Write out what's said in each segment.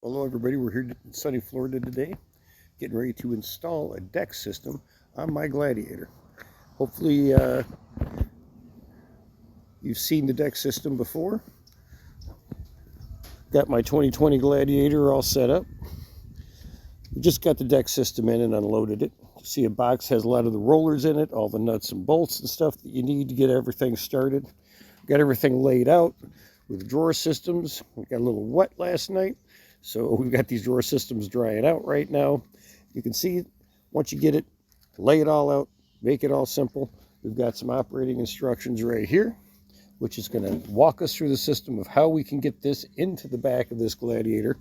Hello everybody, we're here in sunny Florida today, getting ready to install a deck system on my Gladiator. Hopefully you've seen the deck system before. Got my 2020 Gladiator all set up. We just got the deck system in and unloaded it. You see a box has a lot of the rollers in it, all the nuts and bolts and stuff that you need to get everything started. Got everything laid out with drawer systems. We got a little wet last night, so we've got these drawer systems drying out right now. You can see once you get it, lay it all out, make it all simple. We've got some operating instructions right here, which is going to walk us through the system of how we can get this into the back of this Gladiator.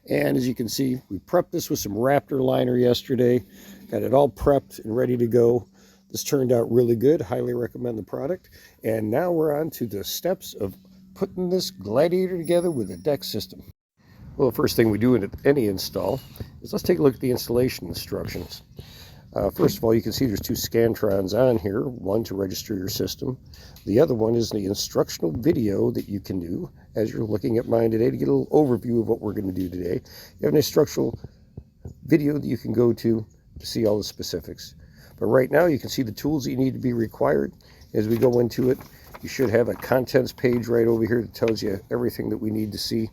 And as you can see, we prepped this with some Raptor liner yesterday, got it all prepped and ready to go. This turned out really good. Highly recommend the product. And now we're on to the steps of putting this Gladiator together with a deck system. Well, the first thing we do in any install is let's take a look at the installation instructions. First of all, you can see there's two Scantrons on here, one to register your system. The other one is the instructional video that you can do as you're looking at mine today to get a little overview of what we're going to do today. You have an instructional video that you can go to see all the specifics. But right now you can see the tools that you need to be required. As we go into it, you should have a contents page right over here that tells you everything that we need to see.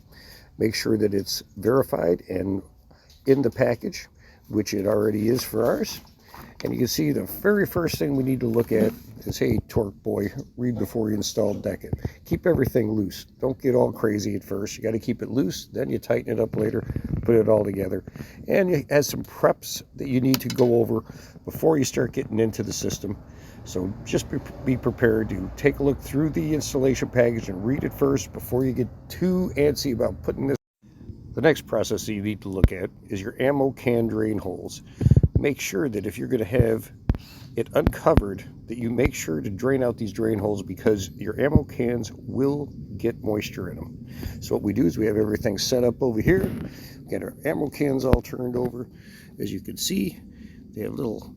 Make sure that it's verified and in the package, which it already is for ours. And you can see the very first thing we need to look at is, hey, torque boy, read before you install deck it. Keep everything loose. Don't get all crazy at first. You got to keep it loose, then you tighten it up later, put it all together. And it has some preps that you need to go over before you start getting into the system. So just be prepared to take a look through the installation package and read it first before you get too antsy about putting this. The next process that you need to look at is your ammo can drain holes. Make sure that if you're going to have it uncovered, that you make sure to drain out these drain holes, because your ammo cans will get moisture in them. So what we do is we have everything set up over here. We got our ammo cans all turned over. As you can see, they have little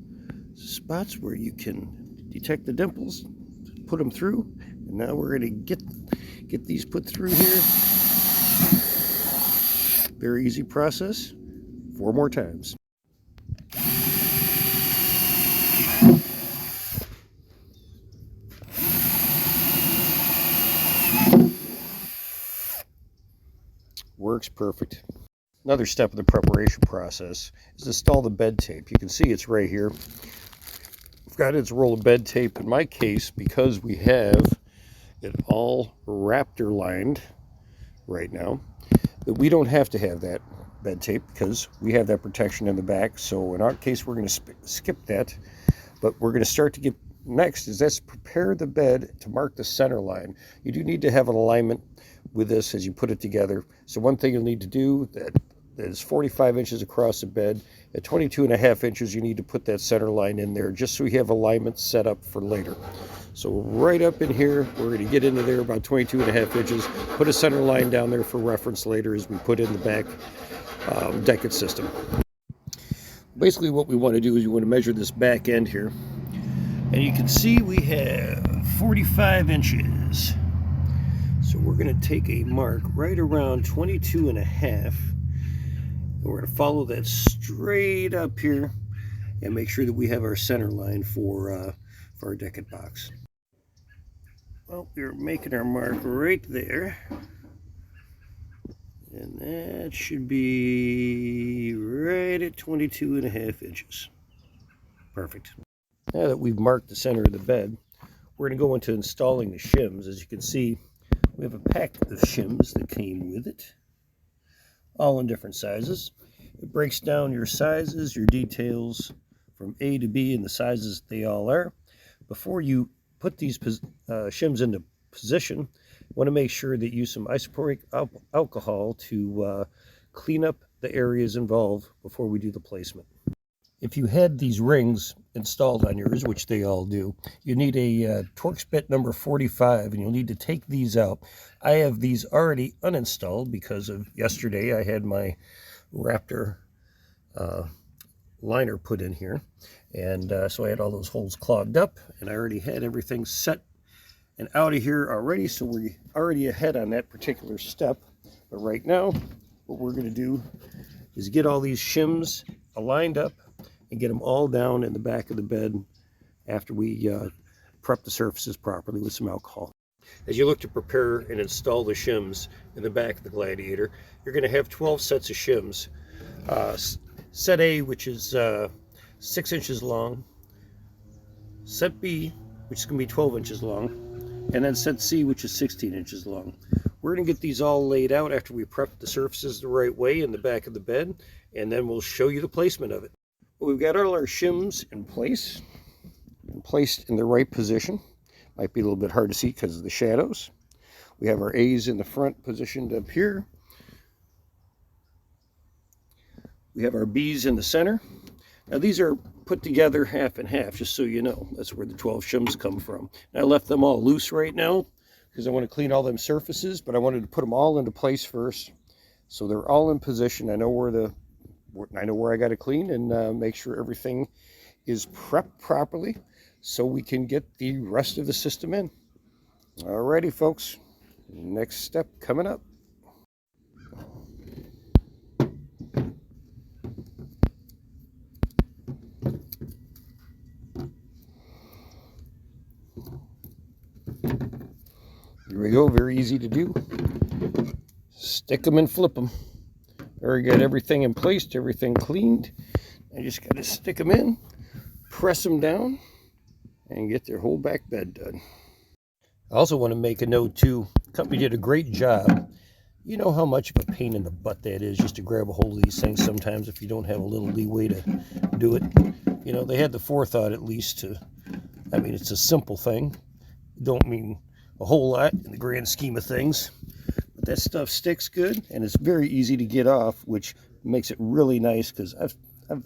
spots where you can detect the dimples, put them through, and now we're going to get these put through here. Very easy process. 4 more times. Works perfect. Another step of the preparation process is to install the bed tape. You can see it's right here. I've got its roll of bed tape. In my case, because we have it all Raptor lined right now, that we don't have to have that bed tape because we have that protection in the back. So in our case, we're going to skip that. But we're going to start to get next is let's prepare the bed to mark the center line. You do need to have an alignment with this as you put it together. So one thing you'll need to do that is 45 inches across the bed. At 22.5 inches, you need to put that center line in there just so you have alignment set up for later. So right up in here, we're going to get into there about 22.5 inches, put a center line down there for reference later as we put in the back decket system. Basically what we want to do is you want to measure this back end here. And you can see we have 45 inches. So we're going to take a mark right around 22.5. And we're going to follow that straight up here and make sure that we have our center line for our decket box. Well, we're making our mark right there. And that should be right at 22.5 inches. Perfect. Now that we've marked the center of the bed, we're going to go into installing the shims. As you can see, we have a pack of shims that came with it, all in different sizes. It breaks down your sizes, your details from A to B and the sizes they all are. Before you put these shims into position, you want to make sure that you use some isopropyl alcohol to clean up the areas involved before we do the placement. If you had these rings installed on yours, which they all do, you need a Torx bit number 45, and you'll need to take these out. I have these already uninstalled because of yesterday I had my Raptor liner put in here, and so I had all those holes clogged up, and I already had everything set and out of here already, so we're already ahead on that particular step. But right now, what we're going to do is get all these shims aligned up and get them all down in the back of the bed after we prep the surfaces properly with some alcohol. As you look to prepare and install the shims in the back of the Gladiator, you're going to have 12 sets of shims. Set A, which is 6 inches long, set B, which is going to be 12 inches long, and then set C, which is 16 inches long. We're going to get these all laid out after we prep the surfaces the right way in the back of the bed, and then we'll show you the placement of it. Well, we've got all our shims in place and placed in the right position. Might be a little bit hard to see because of the shadows. We have our A's in the front positioned up here. We have our B's in the center. Now these are put together half and half, just so you know. That's where the 12 shims come from. And I left them all loose right now because I want to clean all them surfaces, but I wanted to put them all into place first. So they're all in position. I know where I got to clean and make sure everything is prepped properly so we can get the rest of the system in. Alrighty, folks. Next step coming up. Here we go, very easy to do. Stick them and flip them. Already got everything in place, everything cleaned. I just got to stick them in, press them down, and get their whole back bed done. I also want to make a note too, the company did a great job. You know how much of a pain in the butt that is just to grab a hold of these things sometimes if you don't have a little leeway to do it. You know, they had the forethought at least to, I mean, it's a simple thing. Don't mean a whole lot in the grand scheme of things, but that stuff sticks good and it's very easy to get off, which makes it really nice because I've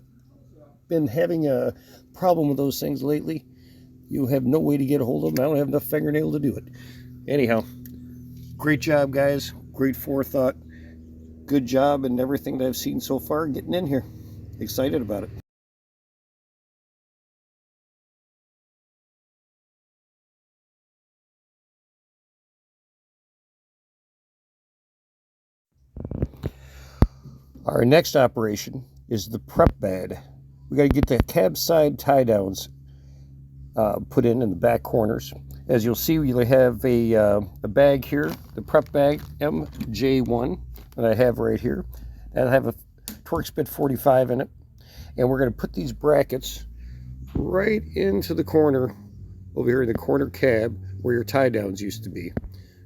been having a problem with those things lately. You have no way to get a hold of them. I don't have enough fingernail to do it. Anyhow, great job, guys. Great forethought. Good job and everything that I've seen so far getting in here. Excited about it. Our next operation is the prep bed. We got to get the cab side tie downs put in the back corners. As you'll see, we have a bag here, the prep bag MJ1 that I have right here. That'll have a Torx bit 45 in it. And we're going to put these brackets right into the corner over here in the corner cab where your tie downs used to be.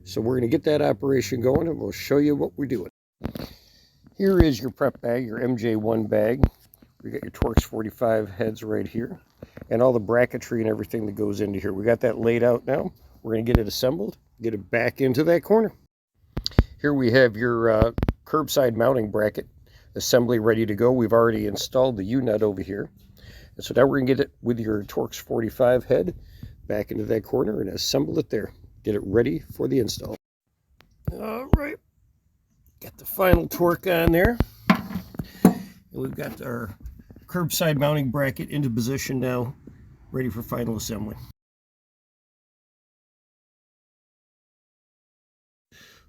So we're going to get that operation going and we'll show you what we're doing. Here is your prep bag, your MJ1 bag. We got your Torx 45 heads right here and all the bracketry and everything that goes into here. We got that laid out now. We're going to get it assembled, get it back into that corner. Here we have your curbside mounting bracket assembly ready to go. We've already installed the U-nut over here. And so now we're going to get it with your Torx 45 head back into that corner and assemble it there. Get it ready for the install. All right. Got the final torque on there. And we've got our curbside mounting bracket into position now, ready for final assembly.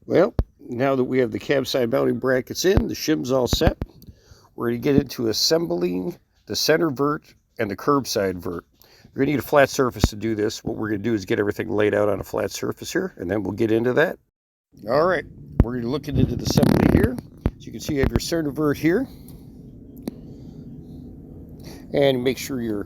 Well, now that we have the cab side mounting brackets in, the shim's all set, we're going to get into assembling the center vert and the curbside vert. You're going to need a flat surface to do this. What we're going to do is get everything laid out on a flat surface here, and then we'll get into that. All right, we're looking into the assembly here. As you can see, you have your center vert here. And make sure your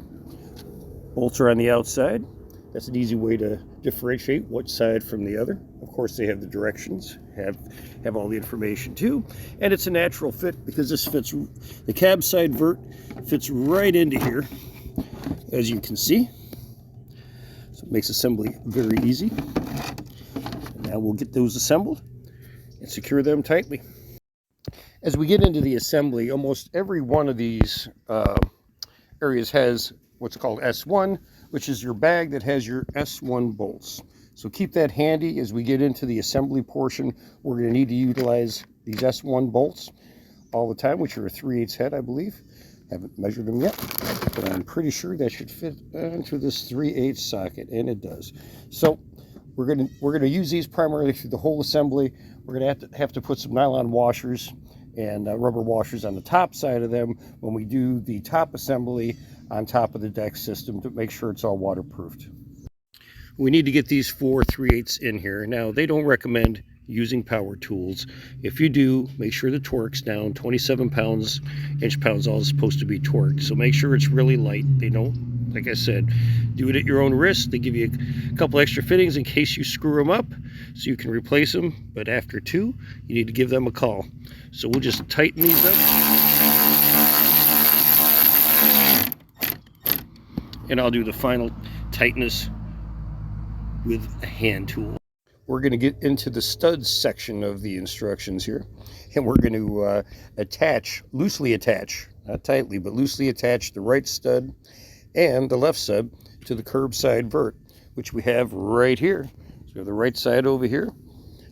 bolts are on the outside. That's an easy way to differentiate one side from the other. Of course, they have the directions, have all the information too. And it's a natural fit because this fits, the cab side vert fits right into here, as you can see. So it makes assembly very easy. And now we'll get those assembled and secure them tightly. As we get into the assembly, almost every one of these areas has what's called S1, which is your bag that has your S1 bolts. So keep that handy as we get into the assembly portion. We're going to need to utilize these S1 bolts all the time, which are a 3/8 head, I believe. Haven't measured them yet, but I'm pretty sure that should fit into this 3/8 socket, and it does. So we're going to use these primarily through the whole assembly. We're going to have to put some nylon washers and rubber washers on the top side of them when we do the top assembly on top of the deck system to make sure it's all waterproofed. We need to get these 4 3/8 in here. Now, they don't recommend using power tools. If you do, make sure the torque's down. 27 pounds, inch-pounds, all is supposed to be torqued. So make sure it's really light. They don't, like I said, do it at your own risk. They give you a couple extra fittings in case you screw them up so you can replace them. But after 2, you need to give them a call. So we'll just tighten these up. And I'll do the final tightness with a hand tool. We're going to get into the studs section of the instructions here, and we're going to loosely attach, not tightly, but loosely attach the right stud and the left stud to the curbside vert, which we have right here. So we have the right side over here,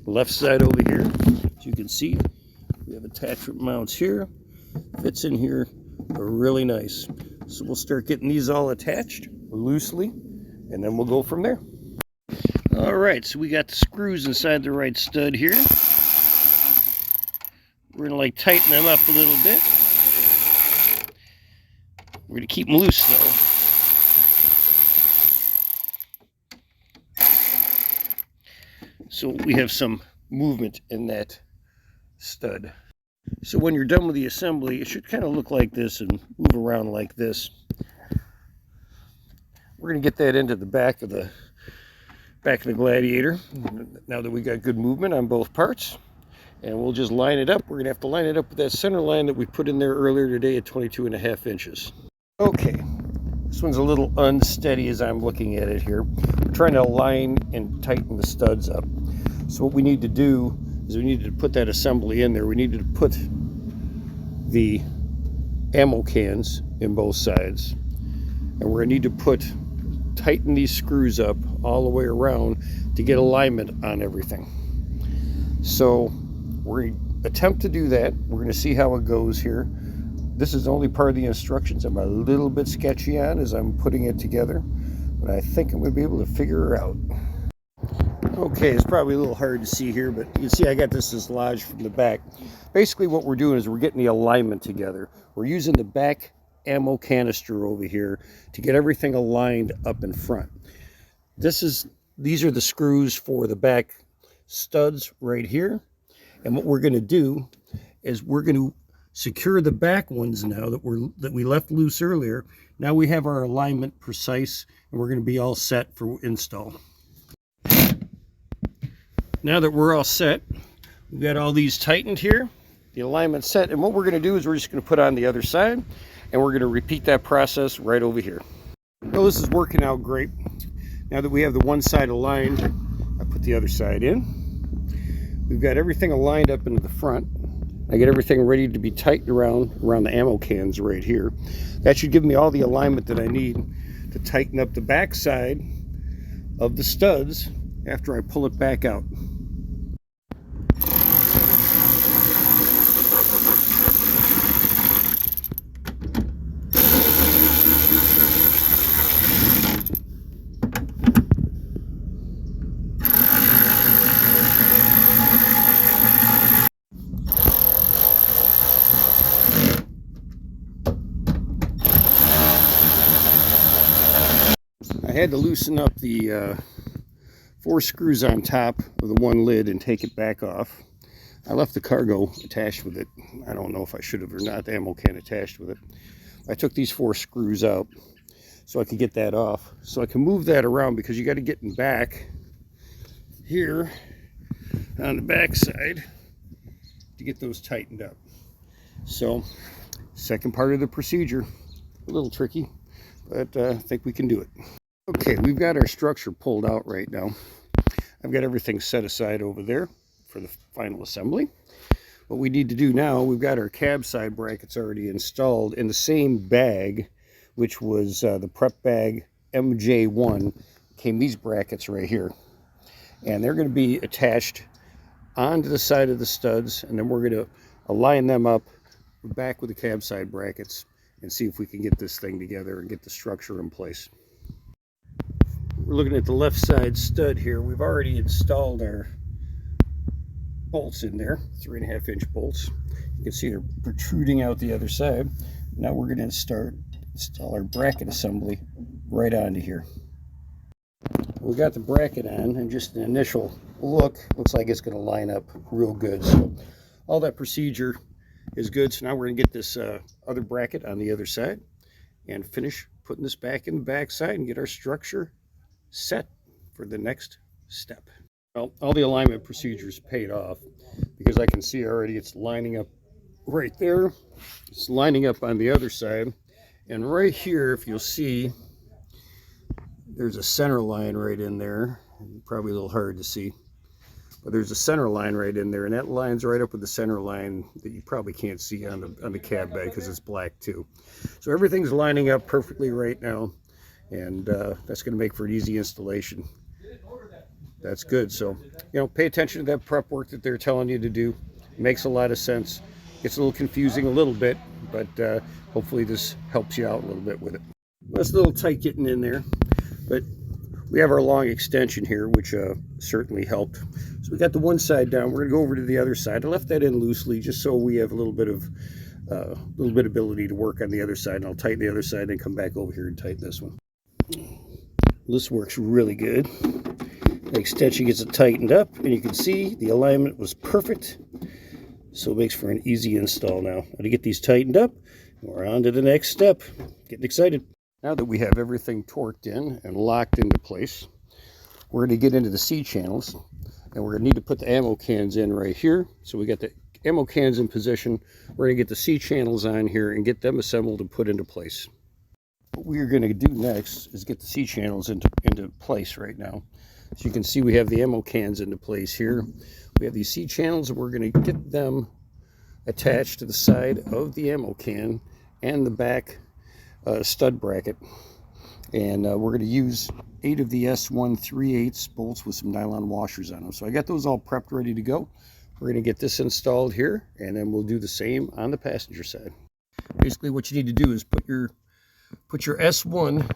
the left side over here. As you can see, we have attachment mounts here, fits in here really nice. So we'll start getting these all attached loosely, and then we'll go from there. All right, so we got the screws inside the right stud here. We're gonna tighten them up a little bit. We're gonna keep them loose though, so we have some movement in that stud. So when you're done with the assembly, it should kind of look like this and move around like this. We're gonna get that into the back of the Gladiator now that we got good movement on both parts, and we'll just line it up. We're gonna have to line it up with that center line that we put in there earlier today at 22.5 inches. Okay, this one's a little unsteady as I'm looking at it here. We're trying to align and tighten the studs up. So what we need to do is we needed to put that assembly in there. We needed to put the ammo cans in both sides, and we're gonna need to tighten these screws up all the way around to get alignment on everything. So we're going to attempt to do that. We're going to see how it goes here. This is the only part of the instructions I'm a little bit sketchy on as I'm putting it together, but I think I'm going to be able to figure her out. Okay, it's probably a little hard to see here, but you can see I got this dislodged from the back. Basically what we're doing is we're getting the alignment together. We're using the back ammo canister over here to get everything aligned up in front. These are the screws for the back studs right here, and what we're going to do is we're going to secure the back ones now that we left loose earlier. Now we have our alignment precise, and we're going to be all set for install. Now that we're all set, we've got all these tightened here, the alignment set, and what we're going to do is we're just going to put on the other side, and we're going to repeat that process right over here. Well, this is working out great. Now that we have the one side aligned, I put the other side in. We've got everything aligned up into the front. I get everything ready to be tightened around the ammo cans right here. That should give me all the alignment that I need to tighten up the back side of the studs after I pull it back out. I had to loosen up the 4 screws on top of the one lid and take it back off. I left the cargo attached with it. I don't know if I should have or not, the ammo can attached with it. I took these 4 screws out so I could get that off. So I can move that around because you got to get in back here on the back side to get those tightened up. So, second part of the procedure, a little tricky, but I think we can do it. Okay, we've got our structure pulled out right now. I've got everything set aside over there for the final assembly. What we need to do now, we've got our cab side brackets already installed in the same bag, which was the prep bag MJ1, came these brackets right here. And they're going to be attached onto the side of the studs, and then we're going to align them up back with the cab side brackets and see if we can get this thing together and get the structure in place. We're looking at the left side stud here. We've already installed our bolts in there, 3.5 inch bolts. You can see they're protruding out the other side. Now we're going to install our bracket assembly right onto here. We got the bracket on, and just an initial look, looks like it's going to line up real good. So all that procedure is good. So now we're going to get this other bracket on the other side and finish putting this back in the back side and get our structure set for the next step. Well, all the alignment procedures paid off, because I can see already it's lining up right there. It's lining up on the other side. And right here, if you'll see, there's a center line right in there. Probably a little hard to see, but there's a center line right in there, and that lines right up with the center line that you probably can't see on the cab bed because it's black too. So everything's lining up perfectly right now, and that's going to make for an easy installation. That's good. So, you know, pay attention to that prep work that they're telling you to do. It makes a lot of sense. Gets a little confusing a little bit, but hopefully this helps you out a little bit with it. Well, it's a little tight getting in there, but we have our long extension here, which certainly helped. So we got the one side down. We're going to go over to the other side. I left that in loosely just so we have a little bit of ability to work on the other side. And I'll tighten the other side and come back over here and tighten this one. This works really good. The extension gets it tightened up, and you can see the alignment was perfect. So it makes for an easy install now. To get these tightened up, we're on to the next step. Getting excited. Now that we have everything torqued in and locked into place, we're going to get into the C channels, and we're going to need to put the ammo cans in right here. So we got the ammo cans in position. We're going to get the C channels on here and get them assembled and put into place. What we're going to do next is get the C channels into place right now. So you can see we have the ammo cans into place here. We have these C channels, and we're going to get them attached to the side of the ammo can and the back stud bracket, and we're going to use 8 of the S1 3/8 bolts with some nylon washers on them. So I got those all prepped, ready to go. We're going to get this installed here, and then we'll do the same on the passenger side. Basically what you need to do is put your S1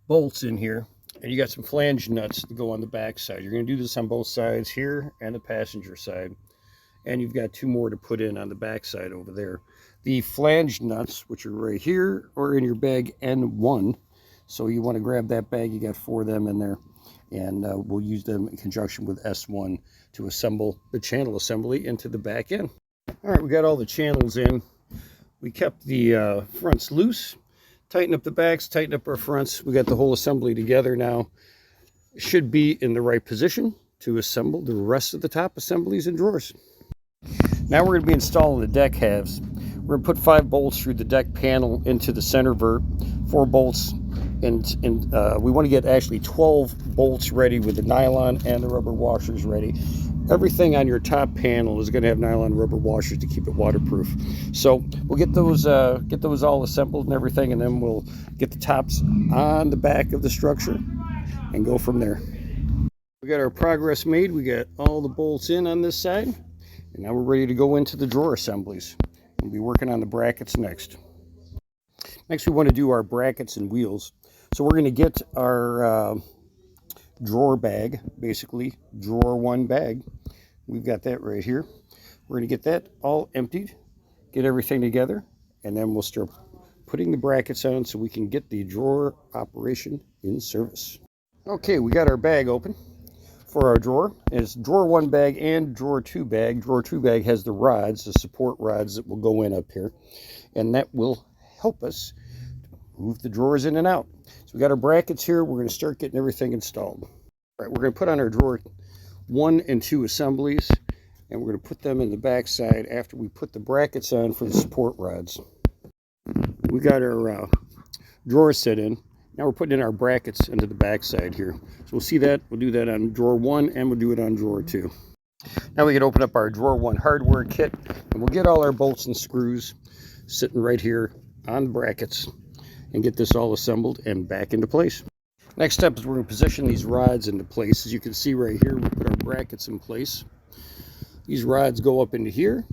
bolts in here, and you got some flange nuts to go on the back side. You're going to do this on both sides here and the passenger side, and you've got 2 more to put in on the back side over there. The flange nuts, which are right here, are in your bag N1. So you want to grab that bag. You got 4 of them in there. And we'll use them in conjunction with S1 to assemble the channel assembly into the back end. All right, we got all the channels in. We kept the fronts loose. Tighten up the backs, tighten up our fronts. We got the whole assembly together now. It should be in the right position to assemble the rest of the top assemblies and drawers. Now we're going to be installing the deck halves. We're going to put 5 bolts through the deck panel into the center vert, 4 bolts, and we want to get actually 12 bolts ready with the nylon and the rubber washers ready. Everything on your top panel is going to have nylon rubber washers to keep it waterproof. So we'll get those all assembled and everything, and then we'll get the tops on the back of the structure and go from there. We got our progress made. We got all the bolts in on this side, and now we're ready to go into the drawer assemblies. We'll be working on the brackets next. Next, we want to do our brackets and wheels. So we're going to get our drawer bag, basically drawer 1 bag. We've got that right here. We're going to get that all emptied, get everything together, and then we'll start putting the brackets on so we can get the drawer operation in service. Okay, we got our bag open for our drawer. It's drawer 1 bag and drawer 2 bag. Drawer 2 bag has the rods, the support rods that will go in up here, and that will help us move the drawers in and out. So we got our brackets here. We're going to start getting everything installed. All right, we're going to put on our drawer 1 and 2 assemblies, and we're going to put them in the back side after we put the brackets on for the support rods. We got our drawer set in. Now we're putting in our brackets into the back side here. So we'll see that. We'll do that on drawer 1, and we'll do it on drawer 2. Now we can open up our drawer 1 hardware kit, and we'll get all our bolts and screws sitting right here on the brackets and get this all assembled and back into place. Next step is we're going to position these rods into place. As you can see right here, we put our brackets in place. These rods go up into here,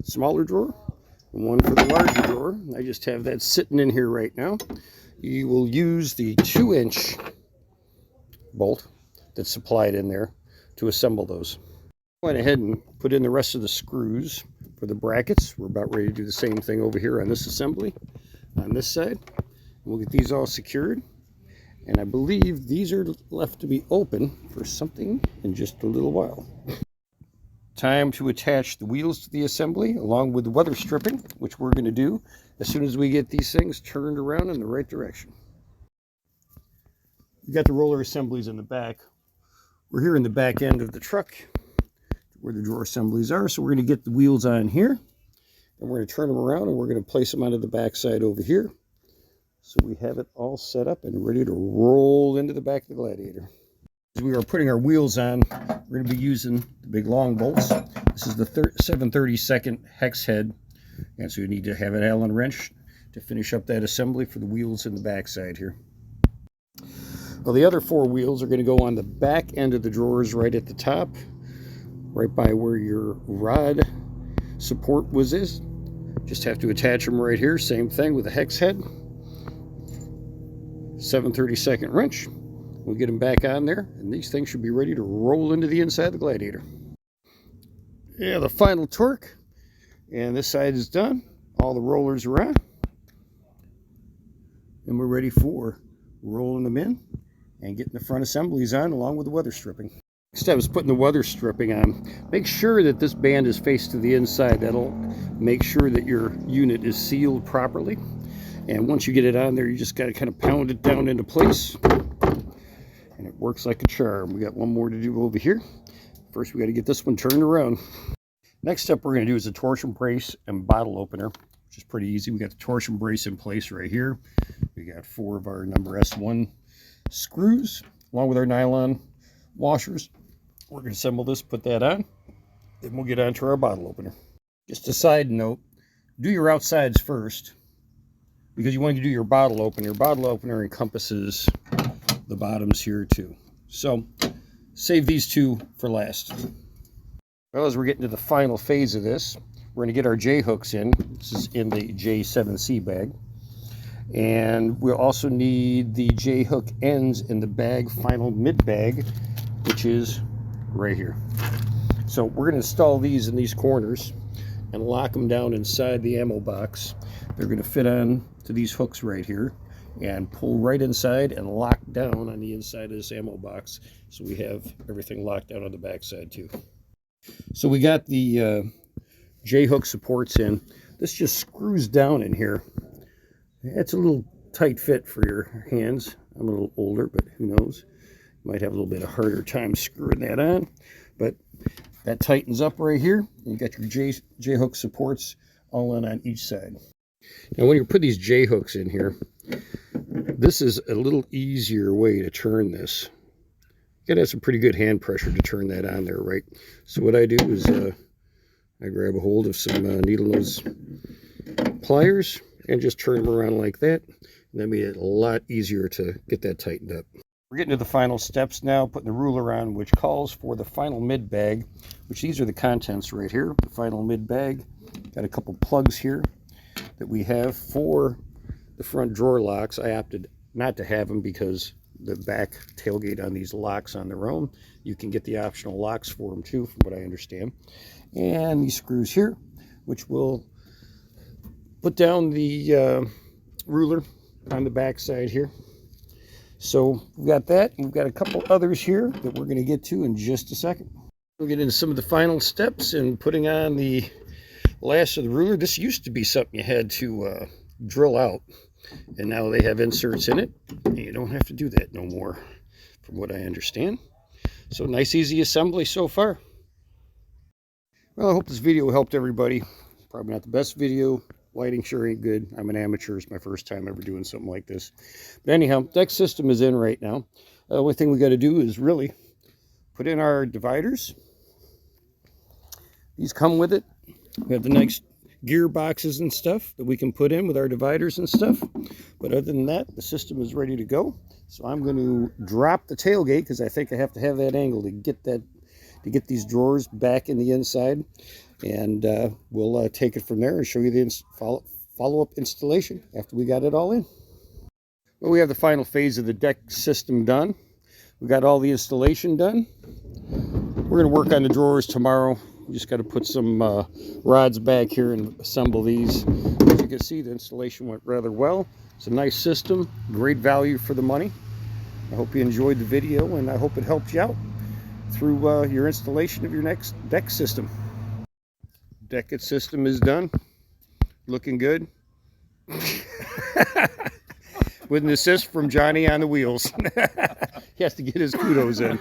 smaller drawer, and 1 for the larger drawer. I just have that sitting in here right now. You will use the 2-inch bolt that's supplied in there to assemble those. Went ahead and put in the rest of the screws for the brackets. We're about ready to do the same thing over here on this assembly on this side. We'll get these all secured, and I believe these are left to be open for something in just a little while. Time to attach the wheels to the assembly along with the weather stripping, which we're going to do as soon as we get these things turned around in the right direction. We got the roller assemblies in the back. We're here in the back end of the truck where the drawer assemblies are, so we're going to get the wheels on here, and we're going to turn them around, and we're going to place them onto the back side over here. So we have it all set up and ready to roll into the back of the Gladiator. As we are putting our wheels on, we're going to be using the big long bolts. This is the 7/32 hex head, and so you need to have an Allen wrench to finish up that assembly for the wheels in the back side here. Well, the other 4 wheels are going to go on the back end of the drawers right at the top, right by where your rod support is. Just have to attach them right here. Same thing with the hex head. 7/32 wrench. We'll get them back on there, and these things should be ready to roll into the inside of the Gladiator. Yeah, the final torque, and this side is done. All the rollers are on, and we're ready for rolling them in and getting the front assemblies on along with the weather stripping. Next step is putting the weather stripping on. Make sure that this band is faced to the inside. That'll make sure that your unit is sealed properly. And once you get it on there, you just got to kind of pound it down into place. And it works like a charm. We got one more to do over here. First, we got to get this one turned around. Next step we're going to do is a torsion brace and bottle opener, which is pretty easy. We got the torsion brace in place right here. We got 4 of our number S1 screws, along with our nylon washers. We're going to assemble this, put that on, then we'll get onto our bottle opener. Just a side note, do your outsides first, because you want to do your bottle opener. Your bottle opener encompasses the bottoms here too. So save these 2 for last. Well, as we're getting to the final phase of this, we're going to get our J-hooks in. This is in the J7C bag. And we'll also need the J-hook ends in the bag, final mid bag, which is right here. So we're going to install these in these corners and lock them down inside the ammo box. They're going to fit on to these hooks right here and pull right inside and lock down on the inside of this ammo box, so we have everything locked down on the back side too. So we got the J-hook supports in. This just screws down in here. It's a little tight fit for your hands. I'm a little older, but who knows, you might have a little bit of harder time screwing that on, but that tightens up right here. You got your J-hook supports all in on each side. Now when you put these J-hooks in here, this is a little easier way to turn this. You gotta have some pretty good hand pressure to turn that on there, right? So what I do is I grab a hold of some needle nose pliers and just turn them around like that, and that made it a lot easier to get that tightened up. We're getting to the final steps now, putting the ruler on, which calls for the final mid bag, which these are the contents right here. The final mid bag. Got a couple plugs here that we have for the front drawer locks. I opted not to have them because the back tailgate on these locks on their own. You can get the optional locks for them too, from what I understand. And these screws here, which will put down the ruler on the back side here. So we've got that, and we've got a couple others here that we're going to get to in just a second. We'll get into some of the final steps and putting on the last of the ruler. This used to be something you had to drill out, and now they have inserts in it, and you don't have to do that no more, from what I understand. So nice, easy assembly so far. Well, I hope this video helped everybody. Probably not the best video. Lighting sure ain't good. I'm an amateur. It's my first time ever doing something like this. But anyhow, deck system is in right now. The only thing we got to do is really put in our dividers. These come with it. We have the nice gear boxes and stuff that we can put in with our dividers and stuff. But other than that, the system is ready to go. So I'm going to drop the tailgate because I think I have to have that angle to get get these drawers back in the inside. And we'll take it from there and show you the follow-up installation after we got it all in. Well, we have the final phase of the deck system done. We got all the installation done. We're going to work on the drawers tomorrow You just got to put some rods back here and assemble these. As you can see, the installation went rather well. It's a nice system, great value for the money. I hope you enjoyed the video, and I hope it helped you out through your installation of your next deck system. Deck system is done, looking good. With an assist from Johnny on the wheels. He has to get his kudos in.